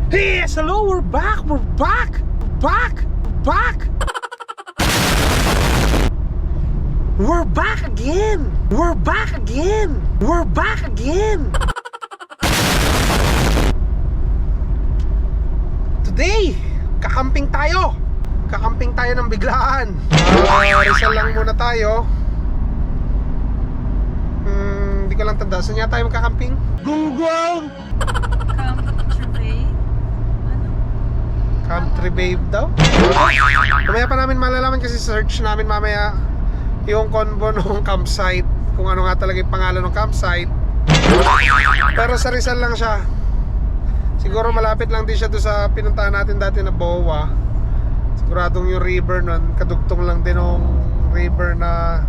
Yes, hello, we're back, back. We're back again. Today, kakamping tayo ng biglaan. Rizal lang muna tayo. Hindi ko lang tanda. Saan nga tayo magkakamping? Gunggong! Country Babe daw? Mamaya pa namin malalaman kasi search namin mamaya yung convo ng campsite, kung ano nga talaga yung pangalan ng campsite. Pero sa Rizal lang siya. Siguro malapit lang din siya doon sa pinuntahan natin dati na Boa. Siguradong yung river nun, kadugtong lang din ng river na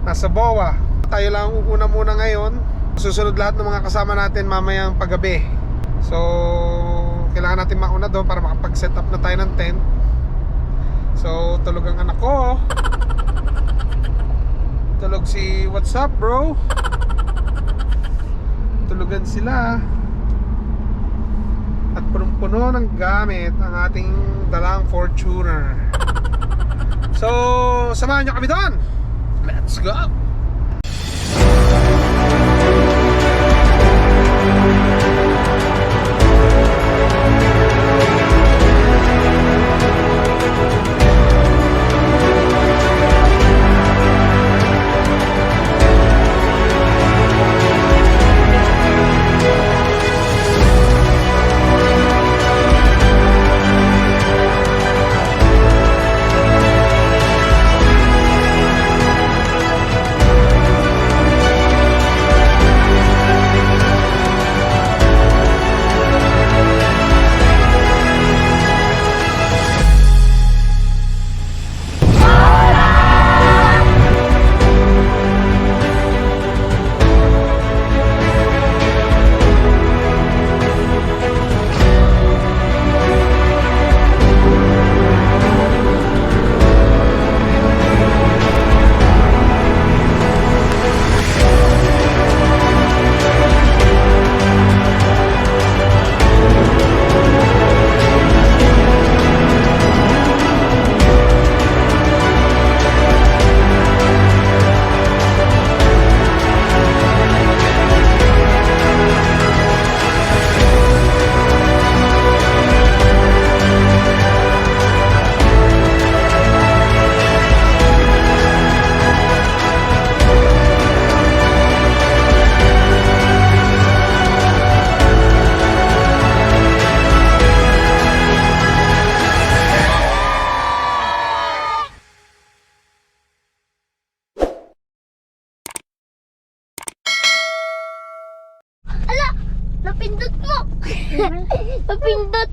nasa Boa. Tayo lang una muna ngayon. Susunod lahat ng mga kasama natin mamayang paggabi. So kailangan natin mauna doon para makapag-set up na tayo ng tent. So tulog ang anak ko. Tulog si what's up bro. Tulugan sila. At punong-puno ng gamit ang ating dalang Fortuner. So samahan nyo kami doon. Let's go. Napindot mo! Napindot!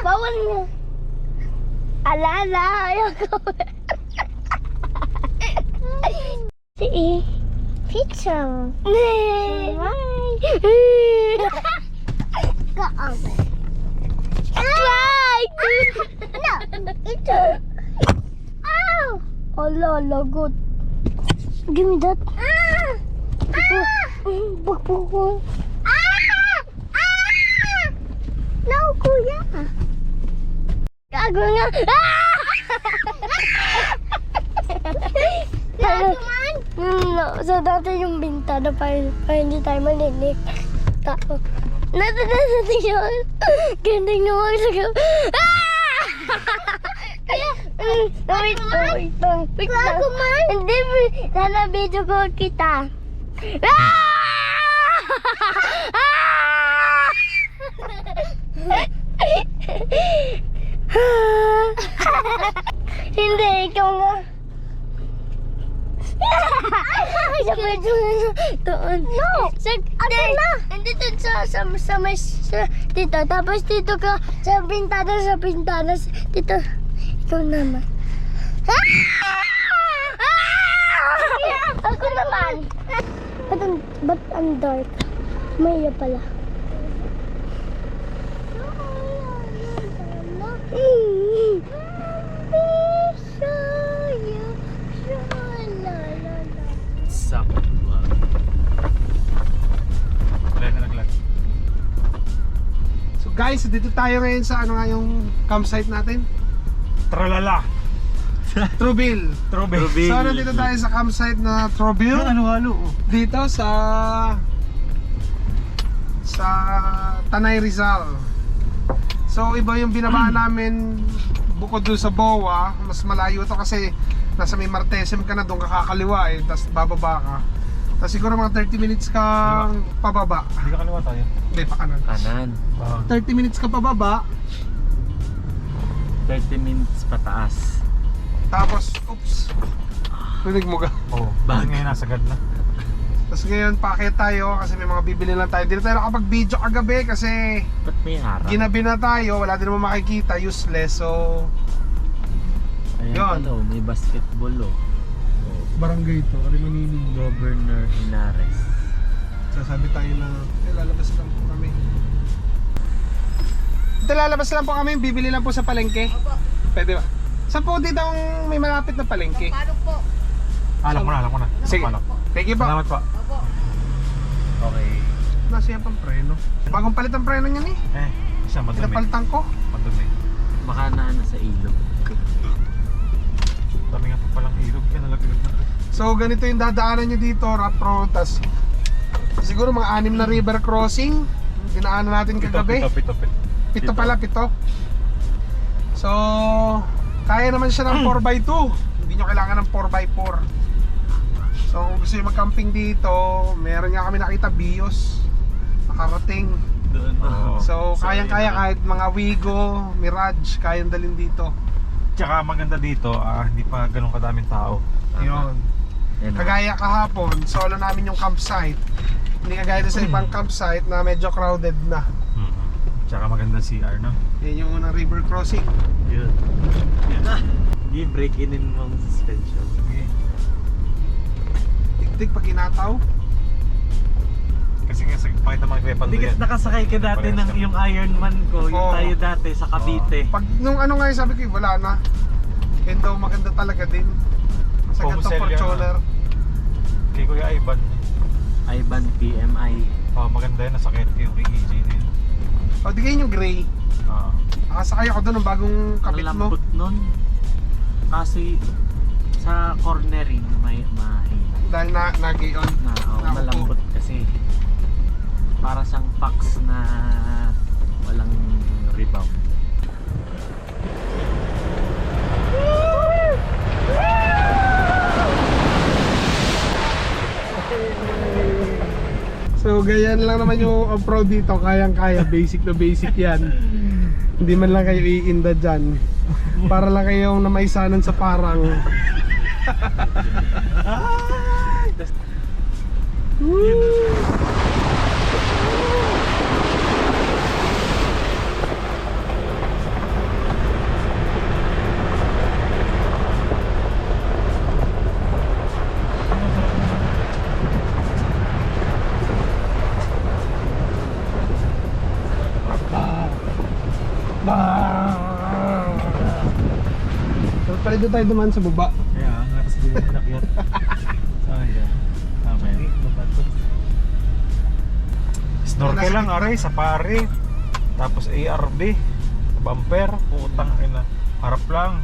Bawal mo! Alala! Ayaw ko! Si pizza! Kaam! Try! No! Ito! Ow! Ala, lagot! Give me that! Bakbukon! No, kuya. Gago nga. Gago man? No, so dati yung bintana para hindi tayo maninig. Tao. Nasa yun. Gandang naman sa gago. Wait lang. Gago man? Hindi, sana video ko kita. Hindi, ikaw nga. Sabay doon. No! Hindi doon sa may dito. Tapos dito ka sa bintana. Dito. Ikaw naman. Ako naman. Ba't ang dark? May iya pala. Sup? Kaya ka naglag. So Guys, dito tayo ngayon sa ano nga yung campsite natin? Tralala. Trouville. Trouville. So nandito tayo sa campsite na Trouville. Halo-halo. Dito sa Tanay Rizal. So iba yung binabaan namin bukod doon sa Boa. Mas malayo to kasi nasa may Martesem ka na, doon ka kakaliwa eh, tapos bababa ka. Tapos siguro mga 30 minutes kang pababa. Hindi ka kaliwa tayo. Hindi, pa kanan. Kanan. 30 minutes ka pababa. 30 minutes pataas. Tapos, oops. Rinig mo ka. Oo. Bakit ngayon nasa gad na? Tapos ngayon, paakyat tayo kasi may mga bibili lang tayo. Hindi na tayo nakapag-video kagabi kasi Ba't may harap? ginabi na tayo. Wala din naman makikita, useless. So, Ayan Yun. pala, oh, may basketball oh. barangay to. Arimanini. Governor Inares. Sasabi tayo na, lalabas lang po kami. Ito, lalabas lang po kami. Bibili lang po sa palengke. Pwede ba? Saan po dito ang may malapit na palengke? Alam ko na. Sige. Paano? Thank you po. Salamat po. Okay. Nasa pang preno. Bagong palit ang preno niyan eh. Isa madumi. Pinapalitan ko. Madumi. Baka na sa ilog. Dami nga pa palang ilog. Yan nalaglag na. So ganito yung dadaanan nyo dito, rough road. Tas siguro mga 6 na river crossing dinaanan natin kagabi. Pito pala, pito. So kaya naman siya ng 4x2. Hindi nyo kailangan ng 4x4. So kung gusto nyo mag-camping dito, meron nga kami nakita Bios nakarating. Doon. Oo. So kayang-kaya kahit mga Wigo, Mirage, kayang dalhin dito. Tsaka maganda dito, hindi pa ganun kadaming tao. Yun. Yan, Kagaya kahapon, solo namin yung campsite. Hindi kagaya doon sa ibang campsite na medyo crowded na. Tsaka maganda CR, no? Yan yung unang river crossing. Yun. Hindi break-in mong suspension. Okay. Tiktik pag inataw. Kasi nga, pakita mga kaya Hindi kasi nakasakay ka dati ng yung Ironman ko, yung Oo. tayo dati sa Cavite. Pag nung ano nga yung sabi ko, wala na. Yan daw maganda talaga din. Sa ganito Pumusel yan, Fortuner. Kay Kuya Ivan. Ivan PMI. Maganda yan, nasakit ko yung EJ na yun. O di kayo yung gray. Nakasakay ako doon ng bagong Ang kapit mo. lambot nun. Kasi sa cornering may mahina. Dahil nag-i-on. Naupo. Malambot kasi. Para sang fax na walang rebound. So ganyan lang naman yung off-road dito. Kayang-kaya, basic na basic yan. Hindi man lang kayo iinda dyan. Para lang kayong namaisanan sa parang. So pala doon tayo dumaan sa baba. Kaya nga, kasi hindi na nakyat. Sayang. Tama yun. Snorkel lang, aray, safari. Tapos ARB. Bumper, putang ina. Harap lang.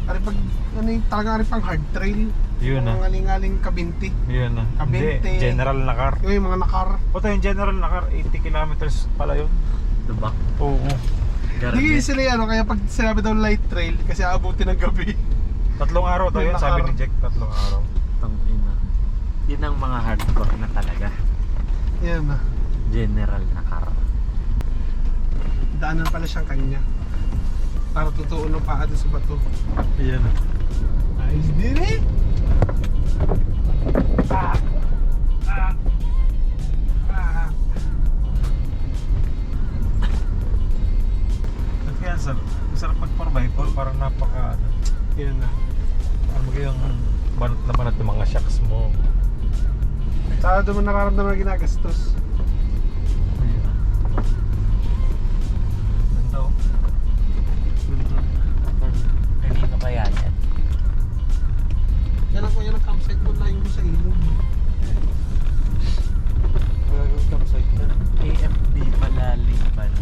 Ari pag ano yung talagang ari pang hard trail. Yun na. Mga ngaling-ngaling kabinti. Yun na. Kabinte. Hindi, general na car. Yung mga nakar. Puta yung general na car, 80 kilometers pala yun. Diba? Oo. Hindi Garnet. sila ano, kaya pag sinabi daw light trail kasi aabutin ng gabi. 3 araw daw yun, sabi ni Jack, 3 araw. Tangina. Yun ang mga hardcore na talaga. Yan na. General na car. Daanan pala siyang kanya. Para tutuon ng paa doon sa bato. Ayan. Ayos din eh. Ah. Ah. Ah. At kaya sarap mag 4x4, parang napaka ano. Yan na. Ano mo yung banat na banat yung mga shocks mo. Saka doon mo nararamdaman na ginagastos. Ayan. Ganda oh. Kanino kaya yan? Yan ang campsite mo, layo mo sa ilog. Yung campsite na. AFB pala, Liban.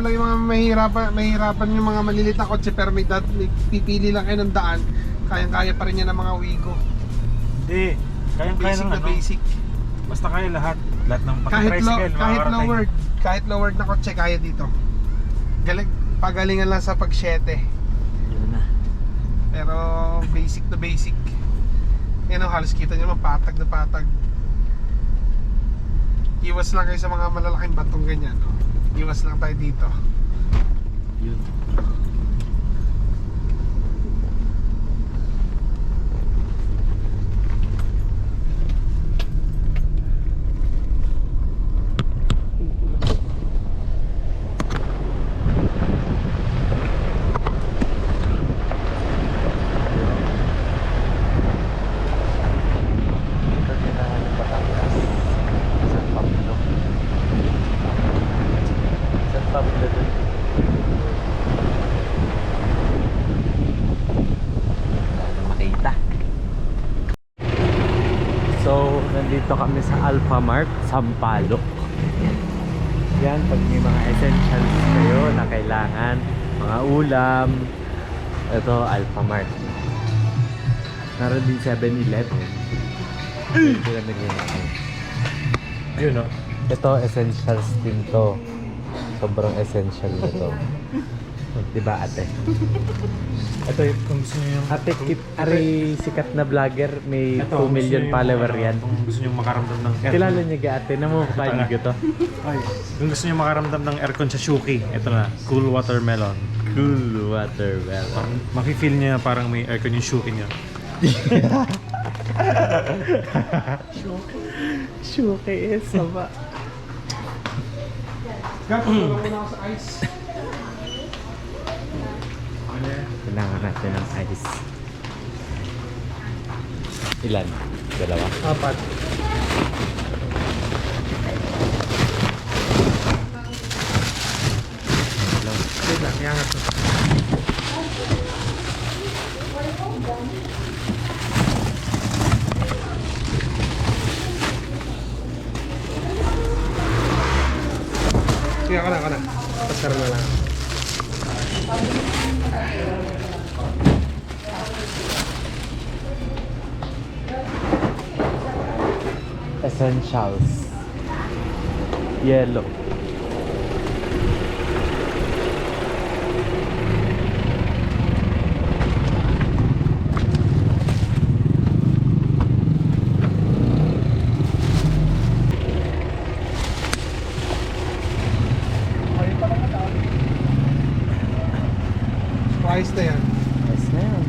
lang yung mga mahirapan yung mga maliliit na kotse pero may pipili lang kayo ng daan, kayang-kaya pa rin yan ng mga Wigo. Hindi. Kaya Basic ng na ano. basic. Basta kaya lahat. Lahat ng pag-tricycle. Kahit lowered na kotse kaya dito. Pagalingan lang sa pag-7. Yun na. Pero basic na basic. Yan o, halos kita nyo naman patag na patag. Iwas lang kayo sa mga malalaking batong ganyan. No? Iwas lang tayo dito. Yun. Ito din ang Batangas. San Pablo. San Pablo dun. Wala makita. So, nandito kami sa Alphamart, Sampaloc. Yan, pag may mga essentials kayo na kailangan, mga ulam, ito, Alphamart. Naroon din 7-Eleven. Yun no? Ito, essentials din to. Sobrang essential nito. Diba ate? Ito kung gusto nyo yung... Ate, sikat na vlogger, may Ito, 2 million follower yan. Kung gusto nyo makaramdam ng aircon. Kilala niya ga ate, namumukhaan niyo to. Ay, kung gusto nyo makaramdam ng aircon sa Shuki, ito na, Cool Watermelon. Cool watermelon. Maki-feel niya parang may aircon yung Shuki niya. Shuki is sama. Gap, tulong muna ako sa ice. Kailangan natin ng ice. Ilan? Dalawa? 4. Wait lang, iangat ko. Sige, ako na. Pasara na lang. Essentials. Yellow. Ice na yan. Yes na yan.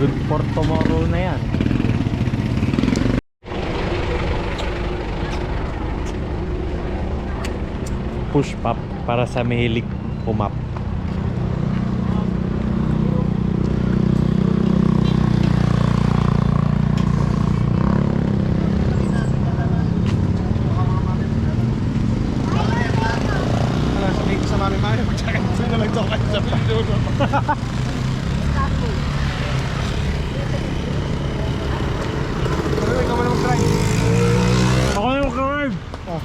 Good for tomorrow na yan. Push pop para sa mahilig pumap. Wala, sabihin ko sa mami-mami, magtsaka na lang ito kayo sa pagdulo. Ano, ikaw mo na mag-try. Ako na yung drive! Oh.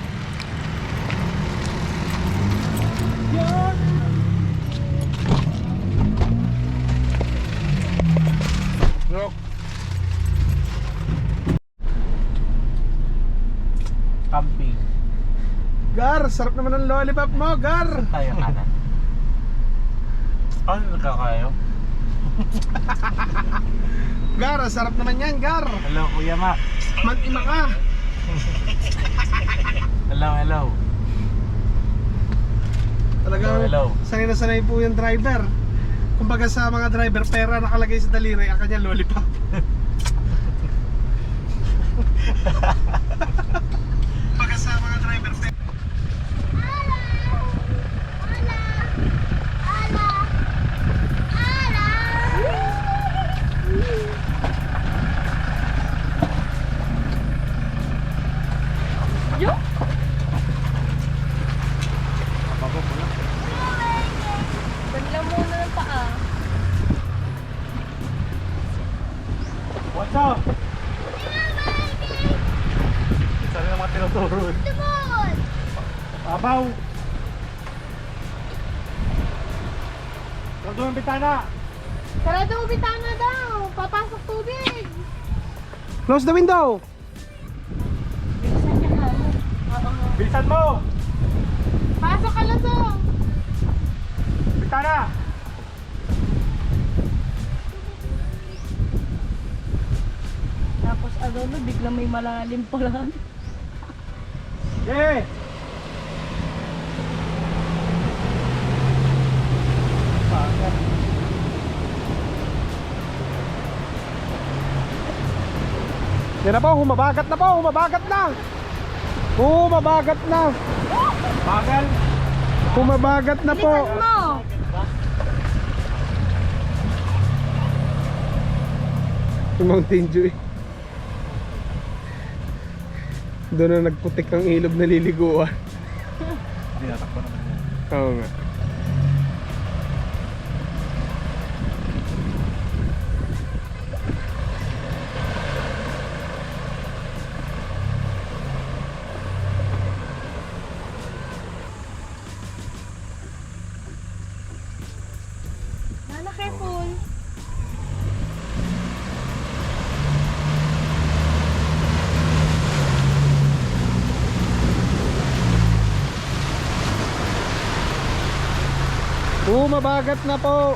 Bro. Camping. Gar, sarap naman ng lollipop mo, Gar. Tayo kanan. Ano nagkakayo? Gar, sarap naman yan, Gar. Hello Kuya Mac. Man-ima ka. Hello. Talagang Hello. sanay na sanay po yung driver. Kumbaga sa mga driver, pera nakalagay sa daliri, ang kanya lollipop. Kumbaga sa mga driver, pera. What's up? Isa rin ang mga tinuturo. Abaw! Sarado yung bitana! Sarado mo bitana daw. Papasok tubig. Close the window! Bilisan niya ka. Oo nga. Bilisan mo! Pasok ka lang to. Bitana! Tapos ano no, bigla may malalim pala. Yeah! Yan na po, humabagat na po, humabagat na! Humabagat na! Bagal! Humabagat na po! Mo. Yung Mountain Dew eh. Doon na nagputik ang ilog na liliguan. Dinatakbo naman yan. Oo nga. Nana, careful. Humabagat na po!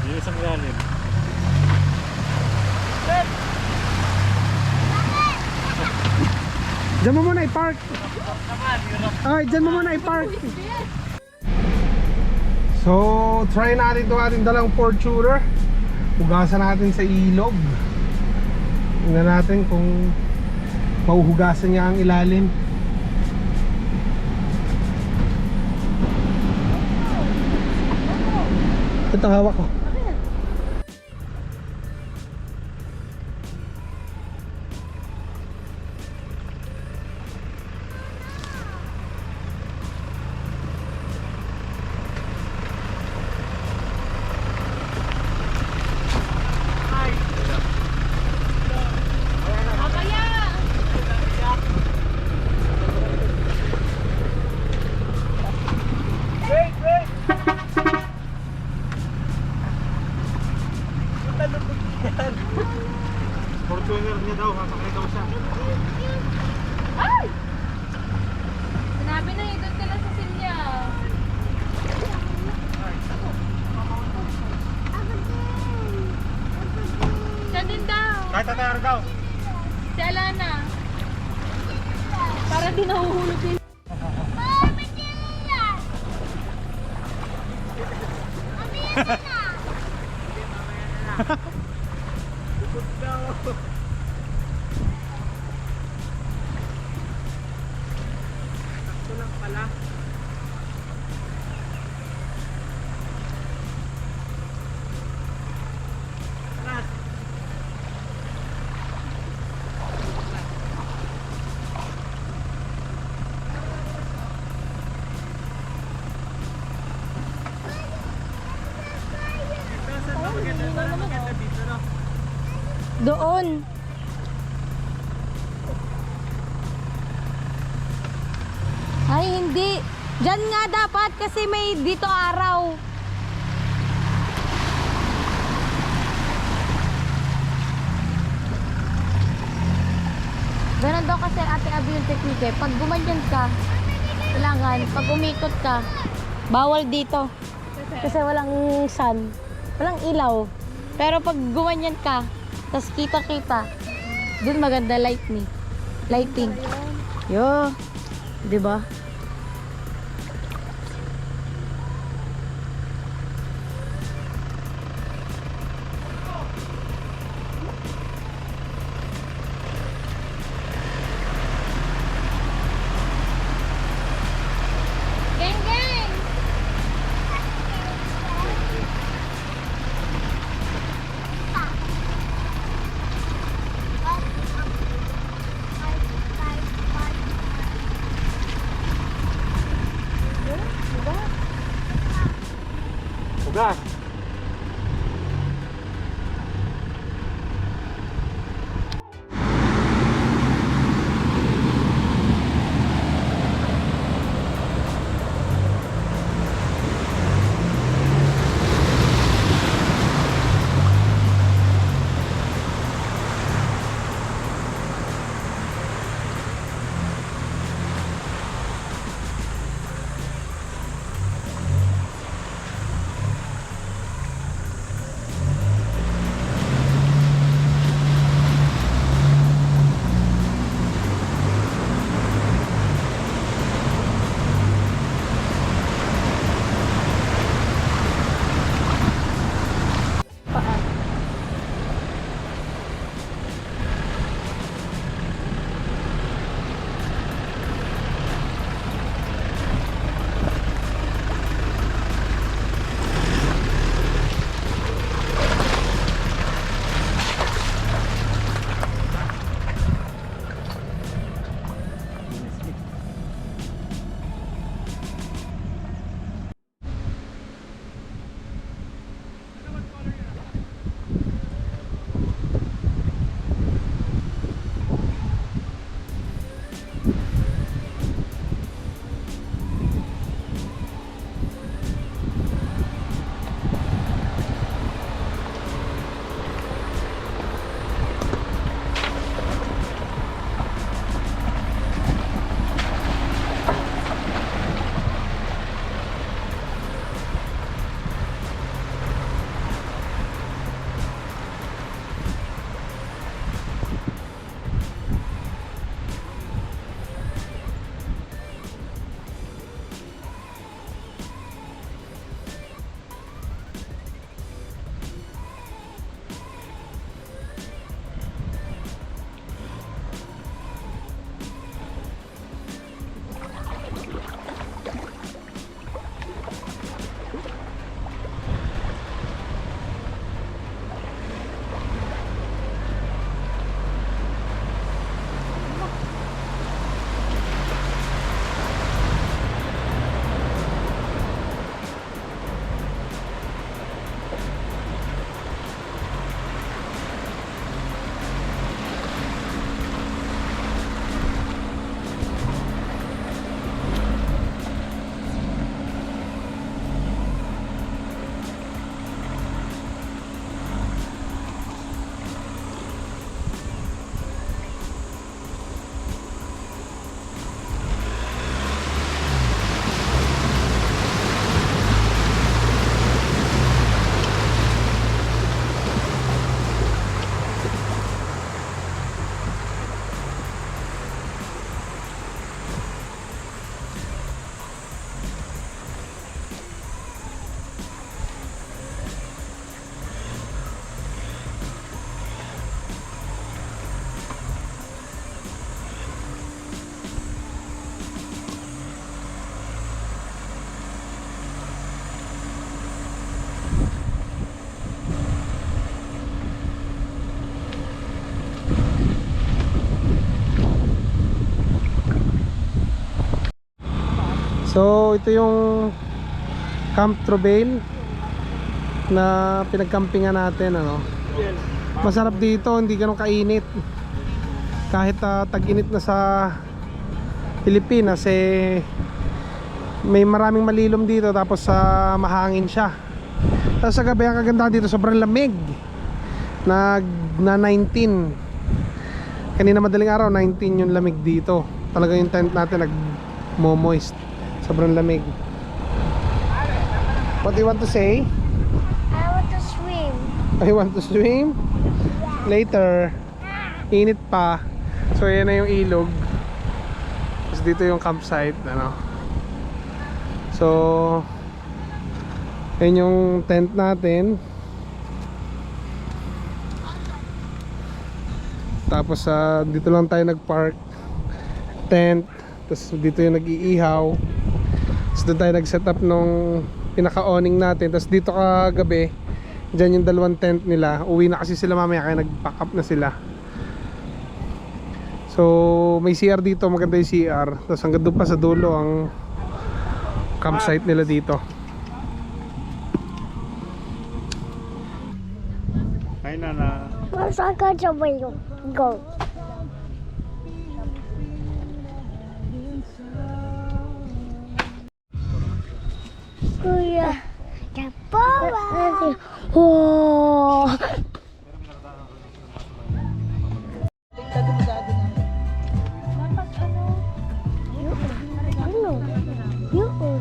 Yung isang lalim. Diyan mo muna i-park! Ay, diyan mo muna i-park! So, try natin itong ating dalang Fortuner. Hugasan natin sa ilog. Tingnan natin kung mahuhugasan niya ang ilalim. Ito hawak ko. Papaya. Fortuner niya daw, masakay daw siya. Ay! Sinabi na eh, doon ka lang sa silya. Siya din daw. Kahit tatayar daw. Si Alana. Para di nahuhulog yun. Doon. Ay, hindi. Diyan nga dapat kasi may dito araw. Ganun daw kasi Ate Abby yung technique eh. Pag gumanyan ka, kailangan, pag umikot ka, bawal dito. Kasi walang sun. Walang ilaw. Pero pag gumanyan ka, tas kita-kita, dun maganda lighting. Yo, 'di ba? Geng geng. So ito yung Camp Trovail na pinagkampingan natin, ano. Masarap dito, hindi ganun kainit. Kahit tag-init na sa Pilipinas, eh may maraming malilom dito, tapos mahangin siya. Tapos sa gabi ang kagandahan dito, sobrang lamig. Na 19. Kanina madaling araw 19 yung lamig dito. Talaga yung tent natin nag-moist. Sobrang lamig. What do you want to say? I want to swim. I want to swim? Later. Init pa. So yan na yung ilog. Tapos dito yung campsite, ano. So yan yung tent natin. Tapos dito lang tayo nag-park tent. Tapos dito yung nag-iihaw. Tapos doon tayo nag-set up nung pinaka-awning natin. Tapos dito kagabi, dyan yung dalawang tent nila. Uwi na kasi sila mamaya, kaya nag-pack up na sila. So may CR dito, maganda yung CR. Tapos hanggang doon pa sa dulo ang campsite nila dito. Ay, Nana. Saan ka sabay yung go? Kuya. Kapawa. Oh. Ano? Yun.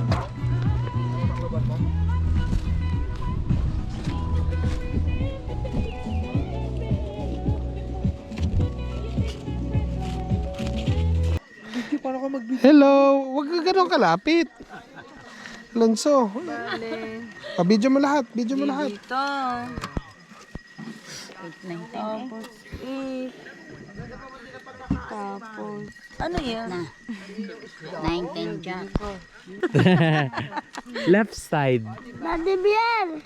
Hello! Huwag ka ganun kalapit. Alonso. Video mo lahat. Video mo lahat. Dito. 8, 9, 10. Tapos, tapos, ano yan? 9-10 dyan. Left side. Daddy Biel.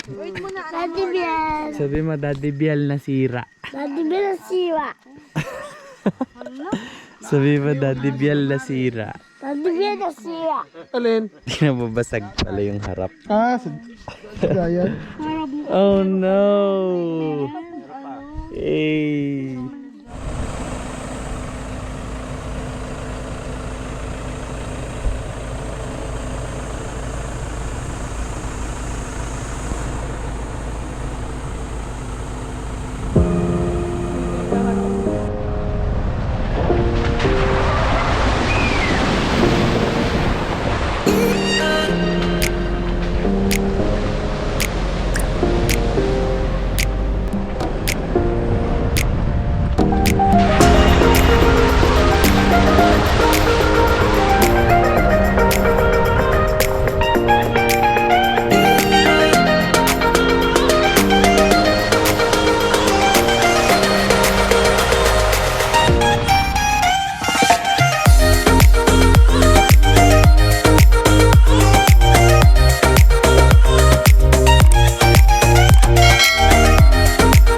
Daddy Biel. Sabi mo, Daddy Biel nasira. Daddy Biel siwa. Sabi mo, Daddy Biel nasira. Daddy Biel siwa. Alin? Hindi na babasag pala yung harap. Gaya. Oh no! Hey!